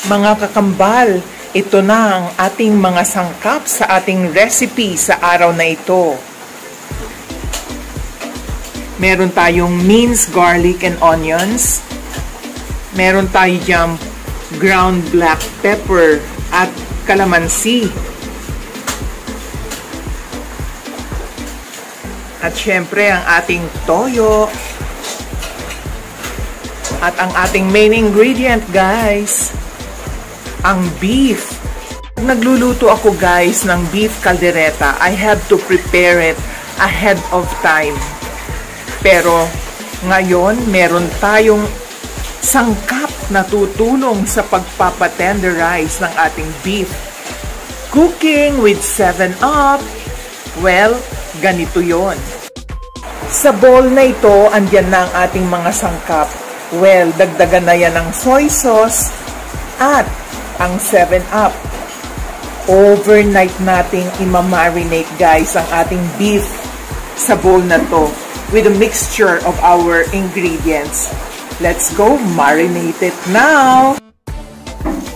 Mga kakambal, ito na ang ating mga sangkap sa ating recipe sa araw na ito. Meron tayong minced garlic and onions. Meron tayo diyang ground black pepper at kalamansi. At syempre ang ating toyo. At ang ating main ingredient, guys, ang beef. Pag nagluluto ako, guys, ng beef caldereta, I have to prepare it ahead of time. Pero ngayon, meron tayong sangkap na tutulong sa pagpapatenderize ng ating beef. Cooking with 7-Up. Well, ganito yon. Sa bowl na ito, andyan na ang ating mga sangkap. Well, dagdagan na yan ng soy sauce at ang 7-Up. Overnight nating imamarinate, guys, ang ating beef sa bowl na to with a mixture of our ingredients. Let's go marinate it now.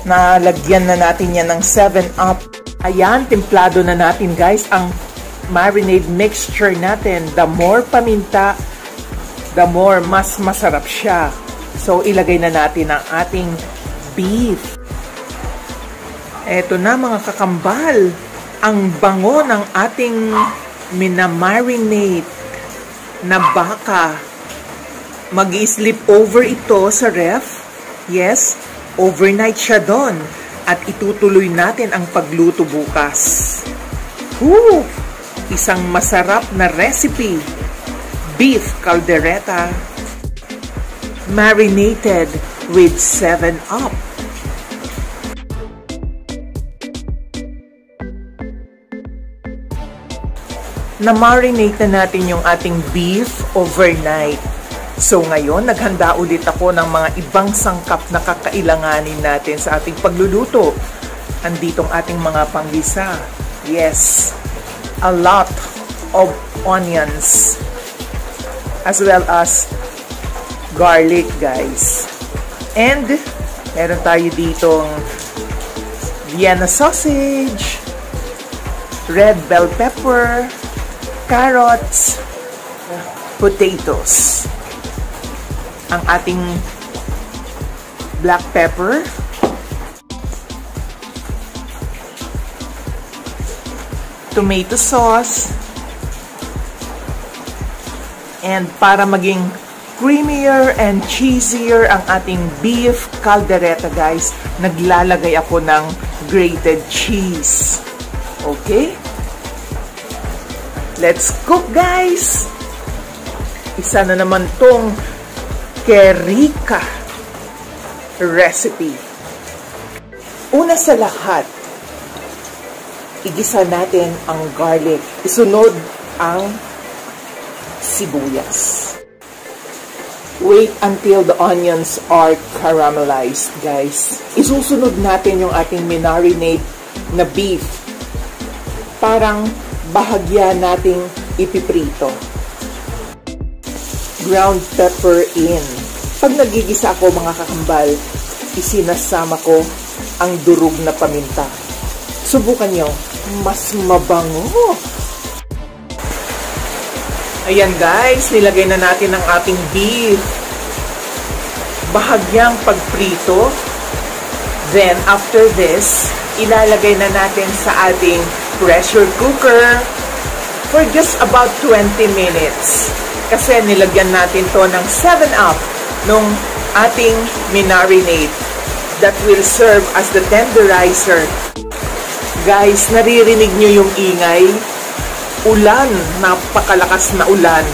Nalagyan na natin yan ng 7-Up. Ayan, templado na natin, guys, ang marinade mixture natin. The more paminta, the more mas masarap siya. So, ilagay na natin ang ating beef. Eto na, mga kakambal, ang bango ng ating minamarinate na baka. Mag-i-sleep over ito sa ref. Yes, overnight siya doon. At itutuloy natin ang pagluto bukas. Woo! Isang masarap na recipe. Beef caldereta. Marinated with 7-Up. Na-marinate na natin yung ating beef overnight. So ngayon, naghanda ulit ako ng mga ibang sangkap na kakailanganin natin sa ating pagluluto. Anditong ating mga panggisa. Yes, a lot of onions. As well as garlic, guys. And meron tayo ditong Vienna sausage, red bell pepper, carrots, potatoes. Ang ating black pepper, tomato sauce, and para maging creamier and cheesier ang ating beef caldereta, guys, naglalagay ako ng grated cheese. Okay? Let's cook, guys! Isa na naman tong Kerika recipe. Una sa lahat, igisa natin ang garlic. Isunod ang sibuyas. Wait until the onions are caramelized, guys. Isusunod natin yung ating minarinate na beef. Parang bahagya nating ipiprito. Ground pepper in. Pag nagigisa ako, mga kakambal, isinasama ko ang durog na paminta. Subukan nyo, mas mabango. Ayan, guys, nilagay na natin ang ating beef. Bahagyang pagprito. Then, after this, ilalagay na natin sa ating pressure cooker for just about 20 minutes. Kasi nilagyan natin to ng 7-Up nung ating minarinade that will serve as the tenderizer. Guys, naririnig nyo yung ingay? Ulan, napakalakas na ulan.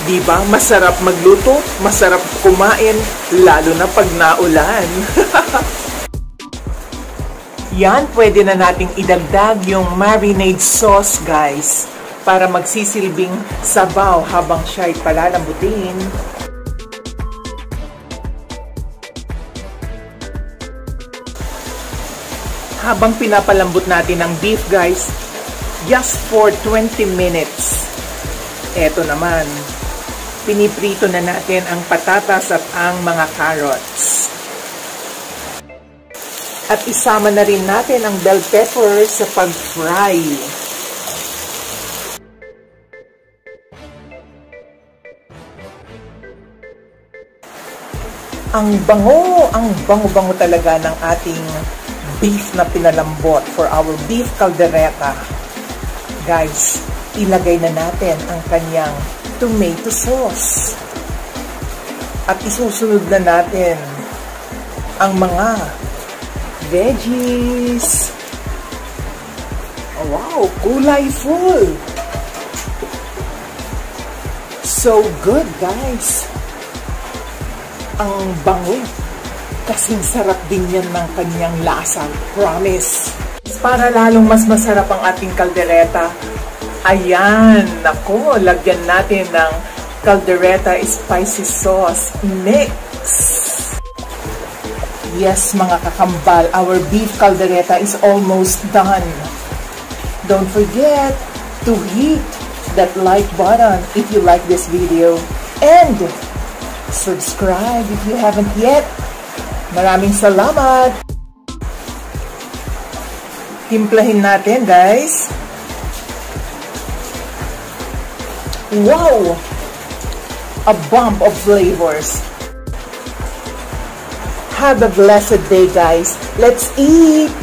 Diba? Masarap magluto, masarap kumain, lalo na pag naulan. Yan, pwede na nating idagdag yung marinade sauce, guys, para magsisilbing sabaw habang siya'y palalambutin. Habang pinapalambot natin ang beef, guys, just for 20 minutes. Eto naman, piniprito na natin ang patatas at ang mga carrots. At isama na rin natin ang bell pepper sa pag-fry. Ang bango-bango talaga ng ating beef na pinalambot for our beef caldereta. Guys, ilagay na natin ang kanyang tomato sauce. At isusunod na natin ang mga veggies. Oh, wow, kulay full. So good, guys. Ang bango. Kasing sarap din yan ng kanyang lasa. Promise. Para lalong mas masarap ang ating caldereta, ayan, nako, lagyan natin ng caldereta spicy sauce mix. Yes, mga kakambal, our beef caldereta is almost done. Don't forget to hit that like button if you like this video. And subscribe if you haven't yet. Maraming salamat. Timplahin natin, guys. Wow! A bomb of flavors. Have a blessed day, guys. Let's eat!